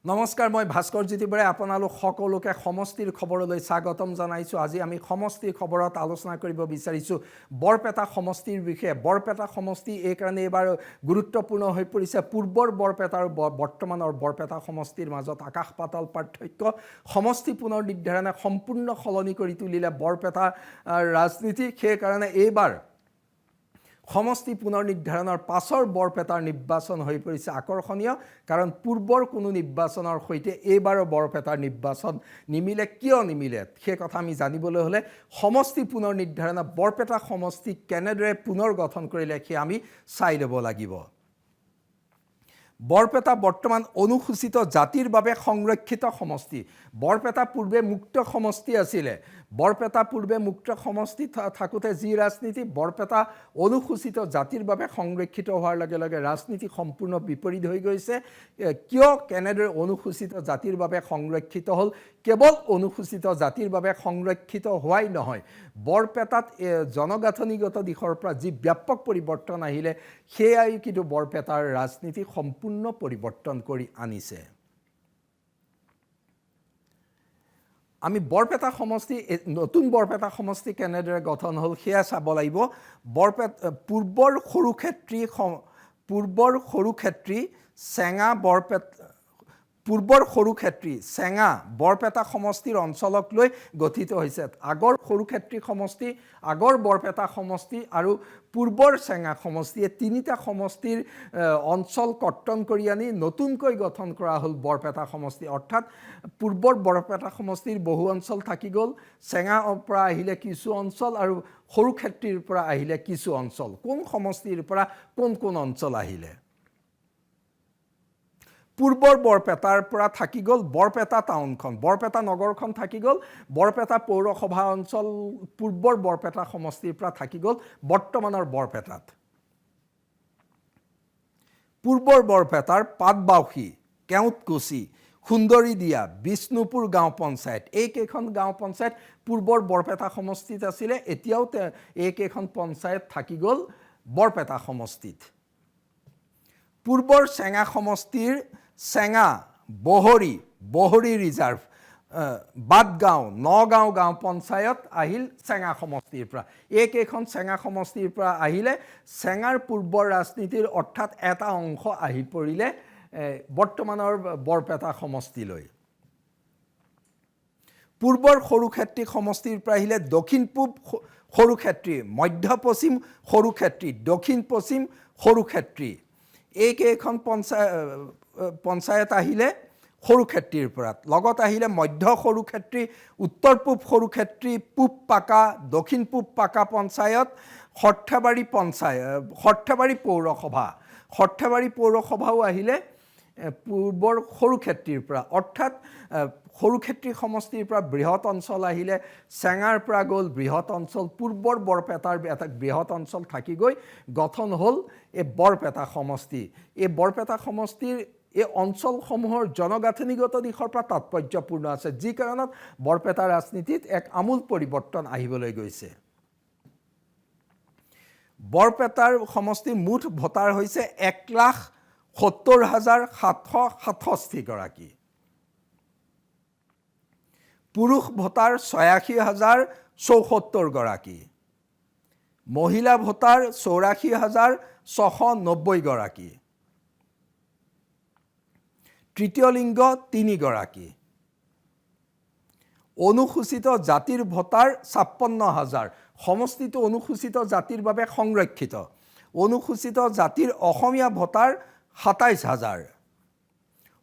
নমস্কাৰ, মই ভাস্কৰ জ্যোতি বৰাই আপোনালোক সকলোকে সমষ্টিৰ খবৰলৈ স্বাগতম জনাইছোঁ। আজি আমি সমষ্টিৰ খবৰত আলোচনা কৰিব বিচাৰিছোঁ বৰপেটা সমষ্টিৰ বিষয়ে। বৰপেটা সমষ্টি এই কাৰণে এবাৰ গুৰুত্বপূৰ্ণ হৈ পৰিছে। পূৰ্বৰ বৰপেটা আৰু বৰ্তমানৰ বৰপেটা সমষ্টিৰ মাজত আকাশ পাতাল পাৰ্থক্য। সমষ্টি পুনৰ নিৰ্ধাৰণে সম্পূৰ্ণ সলনি কৰি তুলিলে বৰপেটা ৰাজনীতি। সেইকাৰণে এইবাৰ সমষ্টি পুনৰ নিৰ্ধাৰণৰ পাছৰ বৰপেটাৰ নিৰ্বাচন হৈ পৰিছে আকৰ্ষণীয়, কাৰণ পূৰ্বৰ কোনো নিৰ্বাচনৰ সৈতে এইবাৰৰ বৰপেটাৰ নিৰ্বাচন নিমিলে। কিয় নিমিলে সেই কথা আমি জানিবলৈ হ'লে সমষ্টি পুনৰ নিৰ্ধাৰণে বৰপেটা সমষ্টি কেনেদৰে পুনৰ গঠন কৰিলে সেই আমি চাই ল'ব লাগিব। বৰপেটা বৰ্তমান অনুসূচিত জাতিৰ বাবে সংৰক্ষিত সমষ্টি। বৰপেটা পূৰ্বে মুক্ত সমষ্টি আছিলে। বৰপেটা পূৰ্বে মুক্ত সমষ্টি থাকোঁতে যি ৰাজনীতি, বৰপেটা অনুসূচিত জাতিৰ বাবে সংৰক্ষিত হোৱাৰ লগে লগে ৰাজনীতি সম্পূৰ্ণ বিপৰীত হৈ গৈছে। কিয় কেনেদৰে অনুসূচিত জাতিৰ বাবে সংৰক্ষিত হ'ল? কেৱল অনুসূচিত জাতিৰ বাবে সংৰক্ষিত হোৱাই নহয়, বৰপেটাত জনগাঁথনিগত দিশৰ পৰা যি ব্যাপক পৰিৱৰ্তন আহিলে সেয়াই কিন্তু বৰপেটাৰ ৰাজনীতি সম্পূৰ্ণ পৰিৱৰ্তন কৰি আনিছে। আমি বৰপেটা সমষ্টি, নতুন বৰপেটা সমষ্টি কেনেদৰে গঠন হ'ল সেয়া চাব লাগিব। পূৰ্বৰ সৰুক্ষেত্ৰী চেঙা বৰপেটা সমষ্টিৰ অঞ্চলক লৈ গঠিত হৈছে। আগৰ সৰুক্ষেত্ৰী সমষ্টি, আগৰ বৰপেটা সমষ্টি আৰু পূৰ্বৰ চেঙা সমষ্টিয়ে তিনিটা সমষ্টিৰ অঞ্চল কৰ্তন কৰি আনি নতুনকৈ গঠন কৰা হ'ল বৰপেটা সমষ্টি। অৰ্থাৎ পূৰ্বৰ বৰপেটা সমষ্টিৰ বহু অঞ্চল থাকি গ'ল, চেঙাৰ পৰা আহিলে কিছু অঞ্চল আৰু সৰুক্ষেত্ৰীৰ পৰা আহিলে কিছু অঞ্চল। কোন সমষ্টিৰ পৰা কোন অঞ্চল আহিলে? পূৰ্বৰ বৰপেটাৰ পৰা থাকি গ'ল বৰপেটা টাউনখন, বৰপেটা নগৰখন থাকি গ'ল, বৰপেটা পৌৰসভা অঞ্চল পূৰ্বৰ বৰপেটা সমষ্টিৰ পৰা থাকি গ'ল বৰ্তমানৰ বৰপেটাত। পূৰ্বৰ বৰপেটাৰ পাটবাউসী, কেওটকুছি, সুন্দৰীদিয়া, বিষ্ণুপুৰ গাঁও পঞ্চায়ত, এইকেইখন গাঁও পঞ্চায়ত পূৰ্বৰ বৰপেটা সমষ্টিত আছিলে। এতিয়াও এইকেইখন পঞ্চায়ত থাকি গ'ল বৰপেটা সমষ্টিত। পূৰ্বৰ চেঙা সমষ্টিৰ চেঙা, বহৰী ৰিজাৰ্ভ, বাটগাঁও, নগাঁও গাঁও পঞ্চায়ত আহিল চেঙা সমষ্টিৰ পৰা। এইকেইখন চেঙা সমষ্টিৰ পৰা আহিলে চেঙাৰ পূৰ্বৰ ৰাজনীতিৰ অৰ্থাৎ এটা অংশ আহি পৰিলে বৰ্তমানৰ বৰপেটা সমষ্টিলৈ। পূৰ্বৰ সৰুক্ষেত্ৰী সমষ্টিৰ পৰা আহিলে দক্ষিণ পূব সৰুক্ষেত্ৰী, মধ্য পশ্চিম সৰুক্ষেত্ৰী, দক্ষিণ পশ্চিম সৰুক্ষেত্ৰী। এইকেইখন পঞ্চায়ত আহিলে সৰুক্ষেত্ৰীৰ পৰা। লগত আহিলে মধ্য সৰুক্ষেত্ৰী, উত্তৰ পূব সৰুক্ষেত্ৰী, পূব পাকা, দক্ষিণ পূব পাকা পঞ্চায়ত, সৰ্থেবাৰী পৌৰসভা। সৰ্থেবাৰী পৌৰসভাও আহিলে পূৰ্বৰ সৰুক্ষেত্ৰীৰ পৰা। অৰ্থাৎ সৰুক্ষেত্ৰী সমষ্টিৰ পৰা বৃহৎ অঞ্চল আহিলে, চেঙাৰ পৰা গ'ল বৃহৎ অঞ্চল, পূৰ্বৰ বৰপেটাৰ এটা বৃহৎ অঞ্চল থাকি গৈ গঠন হ'ল এই বৰপেটা সমষ্টি। এই বৰপেটা সমষ্টিৰ এই অঞ্চলসমূহৰ জনগাঁথনিগত দিশৰ পৰা তাৎপৰ্যপূৰ্ণ আছে, যি কাৰণত বৰপেটা ৰাজনীতিত এক আমূল পৰিৱৰ্তন আহিবলৈ গৈছে। বৰপেটাৰ সমষ্টিৰ মুঠ ভোটাৰ হৈছে 1,70,767 গৰাকী। পুৰুষ ভোটাৰ 86,074 গৰাকী। মহিলা ভোটাৰ 84,690 গৰাকী। তৃতীয় লিংগ 3 গৰাকী। অনুসূচিত জাতিৰ ভোটাৰ 56,000। সমষ্টিটো অনুসূচিত জাতিৰ বাবে সংৰক্ষিত। অনুসূচিত জাতিৰ অসমীয়া ভোটাৰ 27,000।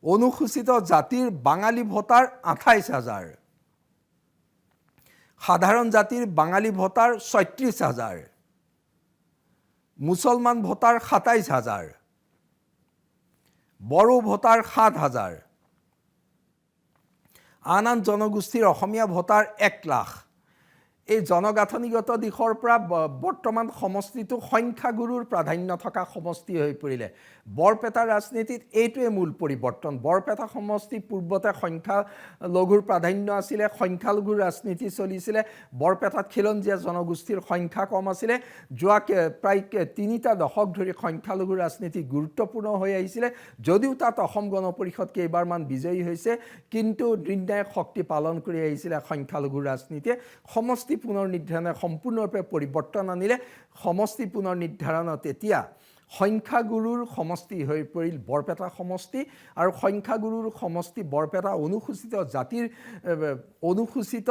অনুসূচিত জাতিৰ বাঙালী ভোটাৰ 28,000। সাধাৰণ জাতিৰ বাঙালী ভোটাৰ 36,000। মুছলমান ভোটাৰ 27,000। বড়ো ভোটাৰ 7,000। আন জনগোষ্ঠীৰ অসমীয়া ভোটাৰ 1 লাখ। এই জনগাঁথনিগত দিশৰ পৰা বৰ্তমান সমষ্টিটো সংখ্যাগুৰুৰ প্ৰাধান্য থকা সমষ্টি হৈ পৰিলে বৰপেটা ৰাজনীতিত এইটোৱে মূল পৰিৱৰ্তন বৰপেটা সমষ্টি পূৰ্বতে সংখ্যালঘুৰ প্ৰাধান্য আছিলে সংখ্যালঘুৰ ৰাজনীতি চলিছিলে বৰপেটাত খিলঞ্জীয়া জনগোষ্ঠীৰ সংখ্যা কম আছিলে যোৱা প্ৰায় 3টা দশক ধৰি সংখ্যালঘুৰ ৰাজনীতি গুৰুত্বপূৰ্ণ হৈ আহিছিলে যদিও তাত অসম গণ পৰিষদ কেইবাৰমান বিজয়ী হৈছে কিন্তু নিৰ্ণায়ক শক্তি পালন কৰি আহিছিলে সংখ্যালঘুৰ ৰাজনীতিয়ে সমষ্টি পুনৰ নিৰ্ধাৰণে সম্পূৰ্ণৰূপে পৰিৱৰ্তন আনিলে সমষ্টি পুনৰ নিৰ্ধাৰণত এতিয়া সংখ্যাগুৰুৰ সমষ্টি হৈ পৰিল বৰপেটা সমষ্টি আৰু সংখ্যাগুৰুৰ সমষ্টি বৰপেটা অনুসূচিত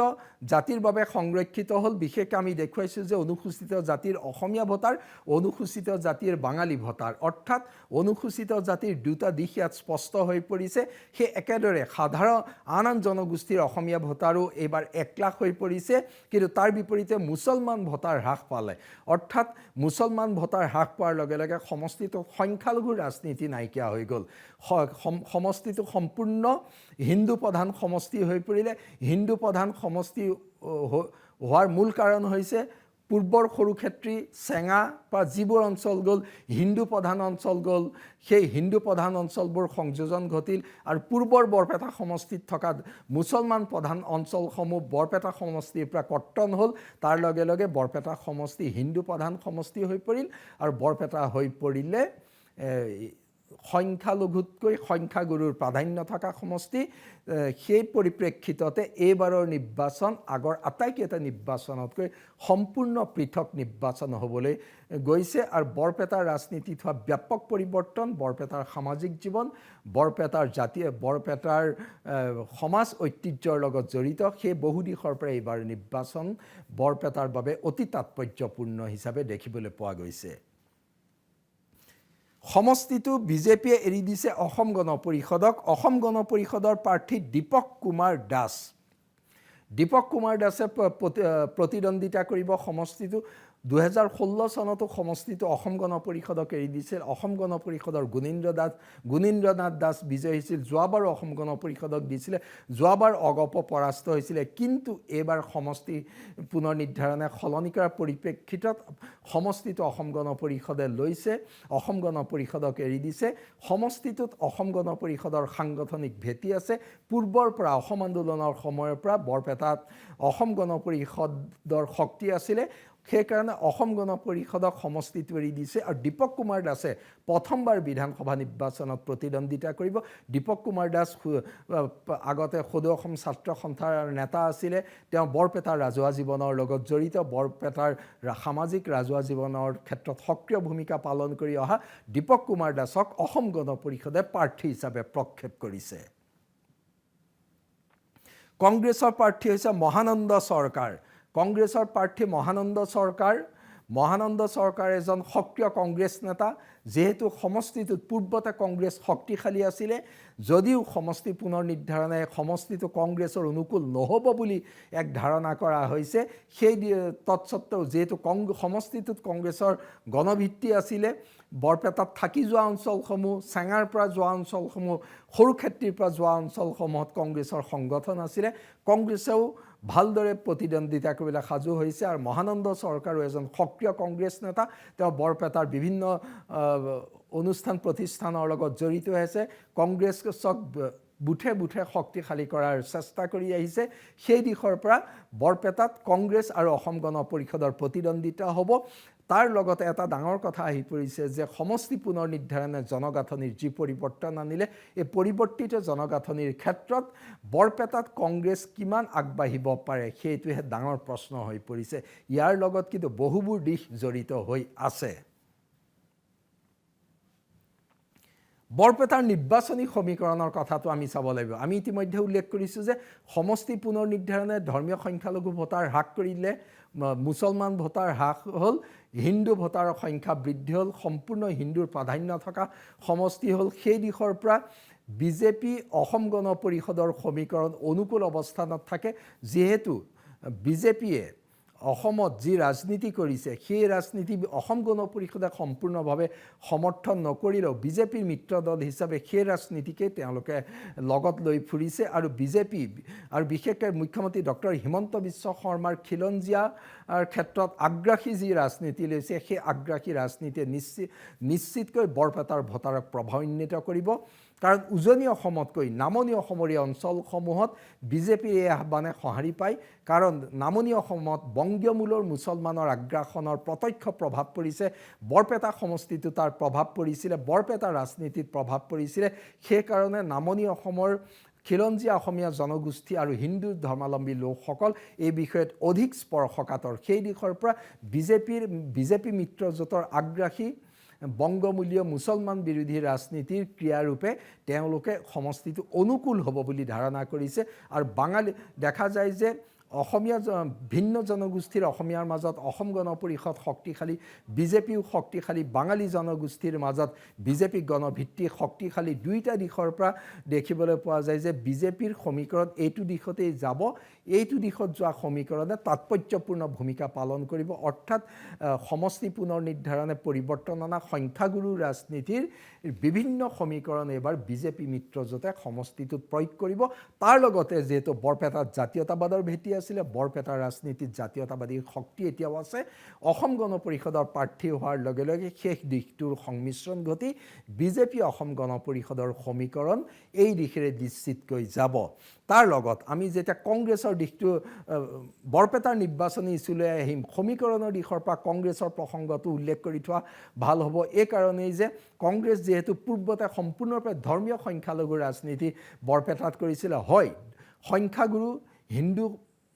জাতিৰ বাবে সংৰক্ষিত হ'ল বিশেষকৈ আমি দেখুৱাইছোঁ যে অনুসূচিত জাতিৰ অসমীয়া ভোটাৰ অনুসূচিত জাতিৰ বাঙালী ভোটাৰ অৰ্থাৎ অনুসূচিত জাতিৰ দুটা দিশ ইয়াত স্পষ্ট হৈ পৰিছে সেই একেদৰে সাধাৰণ আন জনগোষ্ঠীৰ অসমীয়া ভোটাৰো এইবাৰ 1 লাখ হৈ পৰিছে কিন্তু তাৰ বিপৰীতে মুছলমান ভোটাৰ হ্ৰাস পালে অৰ্থাৎ মুছলমান ভোটাৰ হ্ৰাস পোৱাৰ লগে লগে সমষ্টিটো সংখ্যালঘুৰ ৰাজনীতি নাইকিয়া হৈ গ'ল সমষ্টিটো সম্পূৰ্ণ হিন্দু প্ৰধান সমষ্টি হৈ পৰিলে হিন্দু প্ৰধান সমষ্টি হোৱাৰ মূল কাৰণ হৈছে পূৰ্বৰ সৰুক্ষেত্ৰী চেঙা বা যিবোৰ অঞ্চল গ'ল হিন্দু প্ৰধান অঞ্চল গ'ল সেই হিন্দু প্ৰধান অঞ্চলবোৰ সংযোজন ঘটিল আৰু পূৰ্বৰ বৰপেটা সমষ্টিত থকা মুছলমান প্ৰধান অঞ্চলসমূহ বৰপেটা সমষ্টিৰ পৰা কৰ্তন হ'ল তাৰ লগে লগে বৰপেটা সমষ্টি হিন্দু প্ৰধান সমষ্টি হৈ পৰিল আৰু বৰপেটা হৈ পৰিলে সংখ্যালঘুতকৈ সংখ্যাগুৰুৰ প্ৰাধান্য থকা সমষ্টি সেই পৰিপ্ৰেক্ষিততে এইবাৰৰ নিৰ্বাচন আগৰ আটাইকেইটা নিৰ্বাচনতকৈ সম্পূৰ্ণ পৃথক নিৰ্বাচন হ'বলৈ গৈছে আৰু বৰপেটাৰ ৰাজনীতিত হোৱা ব্যাপক পৰিৱৰ্তন বৰপেটাৰ সামাজিক জীৱন বৰপেটাৰ সমাজ ঐতিহ্যৰ লগত জড়িত সেই বহু দিশৰ পৰা এইবাৰ নিৰ্বাচন বৰপেটাৰ বাবে অতি তাৎপৰ্যপূৰ্ণ হিচাপে দেখিবলৈ পোৱা গৈছে সমষ্টিটো বিজেপিয়ে এৰি দিছে অসম গণ পৰিষদৰ প্ৰাৰ্থী দীপক কুমাৰ দাসে প্ৰতিদ্বন্দ্বিতা কৰিব সমষ্টিটো 2016 চনতো সমষ্টিটো অসম গণ পৰিষদক এৰি দিছিল অসম গণ পৰিষদৰ গুণীন্দ্ৰনাথ দাস বিজয়ী হৈছিল যোৱাবাৰ অসম গণ পৰিষদক দিছিলে যোৱাবাৰ অগপ পৰাস্ত হৈছিলে কিন্তু এইবাৰ সমষ্টি পুনৰ নিৰ্ধাৰণে সলনি কৰাৰ পৰিপ্ৰেক্ষিতত সমষ্টিটো অসম গণ পৰিষদে লৈছে অসম গণ পৰিষদক এৰি দিছে সমষ্টিটোত অসম গণ পৰিষদৰ সাংগঠনিক ভেটি আছে পূৰ্বৰ পৰা অসম আন্দোলনৰ সময়ৰ পৰা বৰপেটাত অসম গণ পৰিষদৰ শক্তি আছিলে সেইকাৰণে অসম গণ পৰিষদক সমষ্টিটো এৰি দিছে আৰু দীপক কুমাৰ দাসে প্ৰথমবাৰ বিধানসভা নিৰ্বাচনত প্ৰতিদ্বন্দ্বিতা কৰিব দীপক কুমাৰ দাস আগতে সদৌ অসম ছাত্ৰ সন্থাৰ নেতা আছিলে তেওঁ বৰপেটাৰ ৰাজহুৱা জীৱনৰ লগত জড়িত বৰপেটাৰ সামাজিক ৰাজহুৱা জীৱনৰ ক্ষেত্ৰত সক্ৰিয় ভূমিকা পালন কৰি অহা দীপক কুমাৰ দাসক অসম গণ পৰিষদে প্ৰাৰ্থী হিচাপে প্ৰক্ষেপ কৰিছে কংগ্ৰেছৰ প্ৰাৰ্থী হৈছে মহানন্দ চৰকাৰ কংগ্ৰেছৰ প্ৰাৰ্থী মহানন্দ চৰকাৰ এজন সক্ৰিয় কংগ্ৰেছ নেতা যেহেতু সমষ্টিটোত পূৰ্বতে কংগ্ৰেছ শক্তিশালী আছিলে যদিও সমষ্টি পুনৰ নিৰ্ধাৰণে সমষ্টিটো কংগ্ৰেছৰ অনুকূল নহ'ব বুলি এক ধাৰণা কৰা হৈছে সেই তৎসত্ত্বেও যেহেতু সমষ্টিটোত কংগ্ৰেছৰ গণভিত্তি আছিলে বৰপেটাত থাকি যোৱা অঞ্চলসমূহ চেঙাৰ পৰা যোৱা অঞ্চলসমূহ সৰুক্ষেত্ৰীৰ পৰা যোৱা অঞ্চলসমূহত কংগ্ৰেছৰ সংগঠন আছিলে কংগ্ৰেছেও ভালদৰে প্ৰতিদ্বন্দ্বিতা কৰিবলৈ সাজু হৈছে আৰু মহানন্দ চৰকাৰো এজন সক্ৰিয় কংগ্ৰেছ নেতা তেওঁ বৰপেটাৰ বিভিন্ন অনুষ্ঠান প্ৰতিষ্ঠানৰ লগত জড়িত হৈ আছে কংগ্ৰেছক বুথে শক্তিশালী কৰাৰ চেষ্টা কৰি আহিছে সেই দিশৰ পৰা বৰপেটাত কংগ্ৰেছ আৰু অসম গণ পৰিষদৰ প্ৰতিদ্বন্দ্বিতা হ'ব তাৰ লগতে এটা ডাঙৰ কথা আহি পৰিছে যে সমষ্টি পুনৰ নিৰ্ধাৰণে জনগাঁথনিৰ যি পৰিৱৰ্তন আনিলে এই পৰিৱৰ্তিত জনগাঁথনিৰ ক্ষেত্ৰত বৰপেটাত কংগ্ৰেছ কিমান আগবাঢ়িব পাৰে সেইটোহে ডাঙৰ প্ৰশ্ন হৈ পৰিছে ইয়াৰ লগত কিন্তু বহুবোৰ দিশ জড়িত হৈ আছে বৰপেটাৰ নিৰ্বাচনী সমীকৰণৰ কথাটো আমি চাব লাগিব আমি ইতিমধ্যে উল্লেখ কৰিছোঁ যে সমষ্টি পুনৰ নিৰ্ধাৰণে ধৰ্মীয় সংখ্যালঘু ভোটাৰ হ্ৰাস কৰিলে মুছলমান ভোটাৰ হ্ৰাস হ'ল হিন্দু ভোটাৰৰ সংখ্যা বৃদ্ধি হ'ল সম্পূৰ্ণ হিন্দুৰ প্ৰাধান্য থকা সমষ্টি হ'ল সেই দিশৰ পৰা বিজেপি অসম গণ পৰিষদৰ সমীকৰণ অনুকূল অৱস্থানত থাকে যিহেতু বিজেপিয়ে অসমত যি ৰাজনীতি কৰিছে সেই ৰাজনীতি অসম গণ পৰিষদে সম্পূৰ্ণভাৱে সমৰ্থন নকৰিলেও বিজেপিৰ মিত্ৰ দল হিচাপে সেই ৰাজনীতিকে তেওঁলোকে লগত লৈ ফুৰিছে আৰু বিজেপি আৰু বিশেষকৈ মুখ্যমন্ত্ৰী ডক্টৰ হিমন্ত বিশ্ব শৰ্মাৰ খিলঞ্জীয়াৰ ক্ষেত্ৰত আগ্ৰাসী যি ৰাজনীতি লৈছে সেই আগ্ৰাসী ৰাজনীতিয়ে নিশ্চিতকৈ বৰপেটাৰ ভোটাৰক প্ৰভাৱান্বিত কৰিব কাৰণ উজনি অসমতকৈ নামনি অসমৰ এই অঞ্চলসমূহত বিজেপিৰ এই আহ্বানে সঁহাৰি পায় কাৰণ নামনি অসমত বংগীয় মূলৰ মুছলমানৰ আগ্ৰাসনৰ প্ৰত্যক্ষ প্ৰভাৱ পৰিছে বৰপেটা সমষ্টিটো তাৰ প্ৰভাৱ পৰিছিলে বৰপেটা ৰাজনীতিত প্ৰভাৱ পৰিছিলে সেইকাৰণে নামনি অসমৰ খিলঞ্জীয়া অসমীয়া জনগোষ্ঠী আৰু হিন্দু ধৰ্মাৱলম্বী লোকসকল এই বিষয়ত অধিক স্পৰ্শকাতৰ সেই দিশৰ পৰা বিজেপি মিত্ৰজোঁটৰ আগ্ৰাসী বংগমূলীয় মুছলমান বিৰোধী ৰাজনীতিৰ ক্ৰিয়াৰূপে তেওঁলোকে সমষ্টিটো অনুকূল হ'ব বুলি ধাৰণা কৰিছে আৰু বাঙালী দেখা যায় যে অসমীয়া ভিন্ন জনগোষ্ঠীৰ অসমীয়াৰ মাজত অসম গণ পৰিষদ শক্তিশালী বিজেপিও শক্তিশালী বাঙালী জনগোষ্ঠীৰ মাজত বিজেপি গণভিত্তি শক্তিশালী দুইটা দিশৰ পৰা দেখিবলৈ পোৱা যায় যে বিজেপিৰ সমীকৰণ এইটো দিশতেই যাব এইটো দিশত যোৱা সমীকৰণে তাৎপৰ্যপূৰ্ণ ভূমিকা পালন কৰিব অৰ্থাৎ সমষ্টি পুনৰ নিৰ্ধাৰণে পৰিৱৰ্তন অনা সংখ্যাগুৰু ৰাজনীতিৰ বিভিন্ন সমীকৰণ এবাৰ বিজেপি মিত্ৰজোঁটে সমষ্টিটোত প্ৰয়োগ কৰিব তাৰ লগতে যিহেতু বৰপেটাত জাতীয়তাবাদৰ ভেটি আছিলে বৰপেটাৰ ৰাজনীতিত জাতীয়তাবাদী শক্তি এতিয়াও আছে অসম গণ পৰিষদৰ প্ৰাৰ্থী হোৱাৰ লগে লগে শেষ দিশটোৰ সংমিশ্ৰণ ঘটি বিজেপি অসম গণ পৰিষদৰ সমীকৰণ এই দিশেৰে নিশ্চিতকৈ যাব তাৰ লগত আমি যেতিয়া কংগ্ৰেছৰ দিশটো বৰপেটাৰ নিৰ্বাচনী ইছ্যুলৈ আহিম সমীকৰণৰ দিশৰ পৰা কংগ্ৰেছৰ প্ৰসংগটো উল্লেখ কৰি থোৱা ভাল হ'ব এই কাৰণেই যে কংগ্ৰেছ যিহেতু পূৰ্বতে সম্পূৰ্ণৰূপে ধৰ্মীয় সংখ্যালঘু ৰাজনীতি বৰপেটাত কৰিছিলে হয় সংখ্যাগুৰু হিন্দু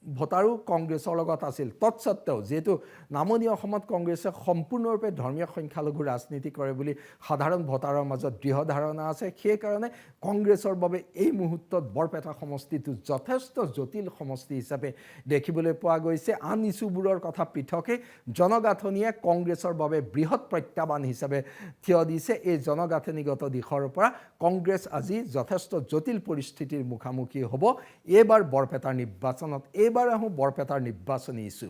ভোটাৰো কংগ্ৰেছৰ লগত আছিল তৎসত্ত্বেও যেহেতু নামনি অসমত কংগ্ৰেছে সম্পূৰ্ণৰূপে ধৰ্মীয় সংখ্যালঘু ৰাজনীতি কৰে বুলি সাধাৰণ ভোটাৰৰ মাজত দৃঢ় ধাৰণা আছে সেইকাৰণে কংগ্ৰেছৰ বাবে এই মুহূৰ্তত বৰপেটা সমষ্টিটো যথেষ্ট জটিল সমষ্টি হিচাপে দেখিবলৈ পোৱা গৈছে আন ইছ্যুবোৰৰ কথা পৃথকে জনগাঁথনিয়ে কংগ্ৰেছৰ বাবে বৃহৎ প্ৰত্যাহ্বান হিচাপে থিয় দিছে এই জনগাঁথনিগত দিশৰ পৰা কংগ্ৰেছ আজি যথেষ্ট জটিল পৰিস্থিতিৰ মুখামুখি হ'ব এইবাৰ বৰপেটাৰ নিৰ্বাচনত এইবাৰ আহোঁ বৰপেটাৰ নিৰ্বাচনী ইছ্যু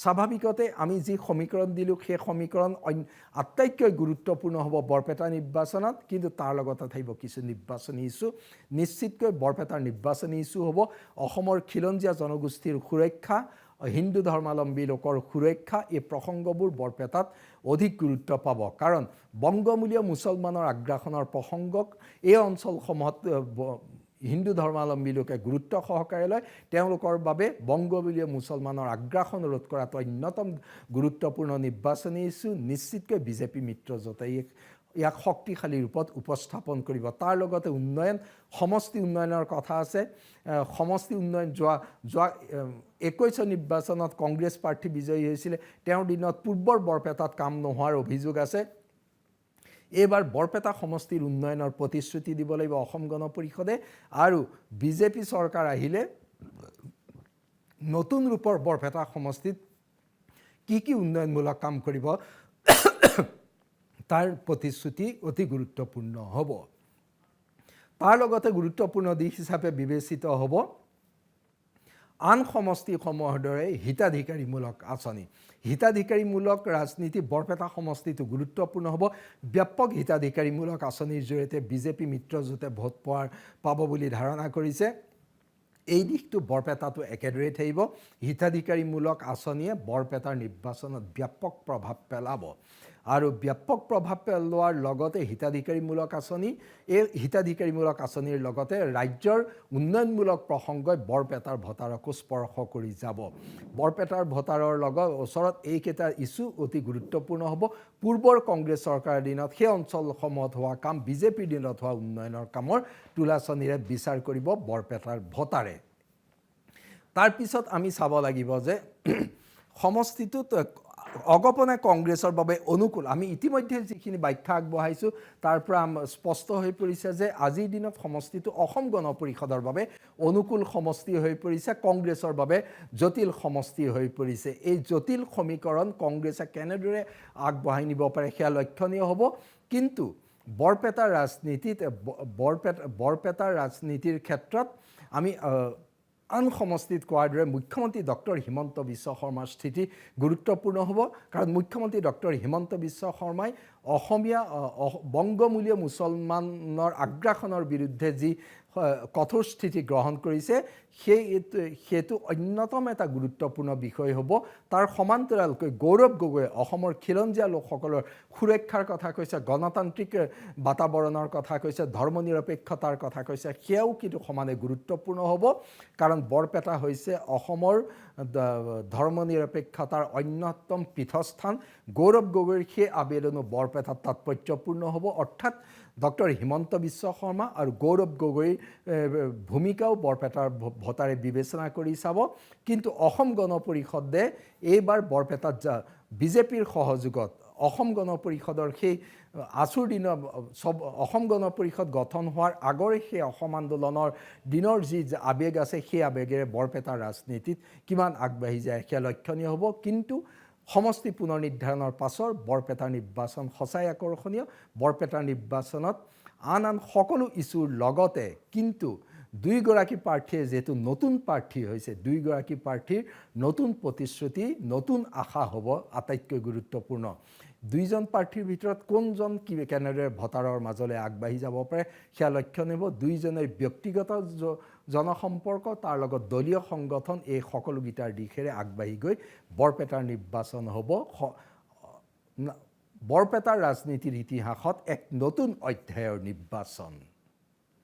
স্বাভাৱিকতে আমি যি সমীকৰণ দিলোঁ সেই সমীকৰণ আটাইতকৈ গুৰুত্বপূৰ্ণ হ'ব বৰপেটা নিৰ্বাচনত কিন্তু তাৰ লগতে থাকিব কিছু নিৰ্বাচনী ইছ্যু নিশ্চিতকৈ বৰপেটাৰ নিৰ্বাচনী ইছ্যু হ'ব অসমৰ খিলঞ্জীয়া জনগোষ্ঠীৰ সুৰক্ষা হিন্দু ধৰ্মাৱলম্বী লোকৰ সুৰক্ষা এই প্ৰসংগবোৰ বৰপেটাত অধিক গুৰুত্ব পাব কাৰণ বংগমূলীয় মুছলমানৰ আগ্ৰাসনৰ প্ৰসংগক এই অঞ্চলসমূহত হিন্দু ধৰ্মাৱলম্বী লোকে গুৰুত্ব সহকাৰে লয় তেওঁলোকৰ বাবে বংগমূলীয় মুছলমানৰ আগ্ৰাসন ৰোধ কৰাটো অন্যতম গুৰুত্বপূৰ্ণ নিৰ্বাচনী ইছ্যু নিশ্চিতকৈ বিজেপি মিত্ৰজোঁটে ইয়াক শক্তিশালী ৰূপত উপস্থাপন কৰিব তাৰ লগতে উন্নয়ন সমষ্টি উন্নয়নৰ কথা আছে সমষ্টি উন্নয়ন যোৱা 21 নিৰ্বাচনত কংগ্ৰেছ প্ৰাৰ্থী বিজয়ী হৈছিলে তেওঁৰ দিনত পূৰ্বৰ বৰপেটাত কাম নোহোৱাৰ অভিযোগ আছে এইবাৰ বৰপেটা সমষ্টিৰ উন্নয়নৰ প্ৰতিশ্ৰুতি দিব লাগিব অসম গণ পৰিষদে আৰু বিজেপি চৰকাৰ আহিলে নতুন ৰূপৰ বৰপেটা সমষ্টিত কি উন্নয়নমূলক কাম কৰিব তাৰ প্ৰতিশ্ৰুতি অতি গুৰুত্বপূৰ্ণ হ'ব তাৰ লগতে গুৰুত্বপূৰ্ণ দিশ হিচাপে বিবেচিত হ'ব আন সমষ্টিসমূহৰ দৰে হিতাধিকাৰীমূলক আঁচনি হিতাধিকাৰীমূলক ৰাজনীতি বৰপেটা সমষ্টিটো গুৰুত্বপূৰ্ণ হ'ব ব্যাপক হিতাধিকাৰীমূলক আঁচনিৰ জৰিয়তে বিজেপি মিত্ৰজোঁটে ভোট পাব বুলি ধাৰণা কৰিছে এই দিশটো বৰপেটাটো একেদৰে থাকিব হিতাধিকাৰীমূলক আঁচনিয়ে বৰপেটাৰ নিৰ্বাচনত ব্যাপক প্ৰভাৱ পেলাব আৰু ব্যাপক প্ৰভাৱ পেলোৱাৰ লগতে হিতাধিকাৰীমূলক আঁচনি এই হিতাধিকাৰীমূলক আঁচনিৰ লগতে ৰাজ্যৰ উন্নয়নমূলক প্ৰসংগই বৰপেটাৰ ভোটাৰকো স্পৰ্শ কৰি যাব বৰপেটাৰ ভোটাৰৰ লগত ওচৰত এইকেইটা ইছ্যু অতি গুৰুত্বপূৰ্ণ হ'ব পূৰ্বৰ কংগ্ৰেছ চৰকাৰৰ দিনত সেই অঞ্চলসমূহত হোৱা কাম বিজেপিৰ দিনত হোৱা উন্নয়নৰ কামৰ তুলাচনীৰে বিচাৰ কৰিব বৰপেটাৰ ভোটাৰে তাৰপিছত আমি চাব লাগিব যে সমষ্টিটোত অগপনে কংগ্ৰেছৰ বাবে অনুকূল আমি ইতিমধ্যে যিখিনি ব্যাখ্যা আগবঢ়াইছোঁ তাৰ পৰা স্পষ্ট হৈ পৰিছে যে আজিৰ দিনত সমষ্টিটো অসম গণ পৰিষদৰ বাবে অনুকূল সমষ্টি হৈ পৰিছে কংগ্ৰেছৰ বাবে জটিল সমষ্টি হৈ পৰিছে এই জটিল সমীকৰণ কংগ্ৰেছে কেনেদৰে আগবঢ়াই নিব পাৰে সেয়া লক্ষণীয় হ'ব কিন্তু বৰপেটাৰ ৰাজনীতিৰ ক্ষেত্ৰত আমি আন সমষ্টিত কোৱাৰ দৰে মুখ্যমন্ত্ৰী ডক্টৰ হিমন্ত বিশ্ব শৰ্মাৰ স্থিতি গুৰুত্বপূৰ্ণ হ'ব কাৰণ মুখ্যমন্ত্ৰী ডক্টৰ হিমন্ত বিশ্ব শৰ্মাই অসমীয়া বংগমূলীয় মুছলমানৰ আগ্ৰাসনৰ বিৰুদ্ধে যি কঠোৰ স্থিতি গ্ৰহণ কৰিছে সেইটো অন্যতম এটা গুৰুত্বপূৰ্ণ বিষয় হ'ব তাৰ সমান্তৰালকৈ গৌৰৱ গগৈয়ে অসমৰ খিলঞ্জীয়া লোকসকলৰ সুৰক্ষাৰ কথা কৈছে গণতান্ত্ৰিক বাতাবৰণৰ কথা কৈছে ধৰ্মনিৰপেক্ষতাৰ কথা কৈছে সেয়াও কিন্তু সমানে গুৰুত্বপূৰ্ণ হ'ব কাৰণ বৰপেটা হৈছে অসমৰ ধৰ্মনিৰপেক্ষতাৰ অন্যতম পীঠস্থান গৌৰৱ গগৈৰ সেই আবেদনো বৰপেটাত তাৎপৰ্যপূৰ্ণ হ'ব অৰ্থাৎ ডক্টৰ হিমন্ত বিশ্ব শৰ্মা আৰু গৌৰৱ গগৈৰ ভূমিকাও বৰপেটাৰ ভোটাৰে বিবেচনা কৰি চাব কিন্তু অসম গণ পৰিষদে এইবাৰ বৰপেটাত বিজেপিৰ সহযোগত অসম গণ পৰিষদৰ সেই আছুৰ দিনৰ অসম গণ পৰিষদ গঠন হোৱাৰ আগৰে সেই অসম আন্দোলনৰ দিনৰ যি আবেগ আছে সেই আবেগেৰে বৰপেটাৰ ৰাজনীতিত কিমান আগবাঢ়ি যায় সেয়া লক্ষণীয় হ'ব কিন্তু সমষ্টি পুনৰ নিৰ্ধাৰণৰ পাছৰ বৰপেটাৰ নিৰ্বাচন সঁচাই আকৰ্ষণীয় বৰপেটাৰ নিৰ্বাচনত আন সকলো ইছ্যুৰ লগতে কিন্তু দুইগৰাকী প্ৰাৰ্থীয়ে যিহেতু নতুন প্ৰাৰ্থী হৈছে দুইগৰাকী প্ৰাৰ্থীৰ নতুন প্ৰতিশ্ৰুতি নতুন আশা হ'ব আটাইতকৈ গুৰুত্বপূৰ্ণ দুইজন প্ৰাৰ্থীৰ ভিতৰত কোনজন কেনেদৰে ভোটাৰৰ মাজলৈ আগবাঢ়ি যাব পাৰে সেয়া লক্ষণীয় হ'ব দুইজনৰ ব্যক্তিগত জনসম্পৰ্ক তাৰ লগত দলীয় সংগঠন এই সকলোগিটাৰ দিশেৰে আগবাঢ়ি গৈ বৰপেটাৰ নিৰ্বাচন হ'ব বৰপেটাৰ ৰাজনীতিৰ ইতিহাসত এক নতুন অধ্যায়ৰ নিৰ্বাচন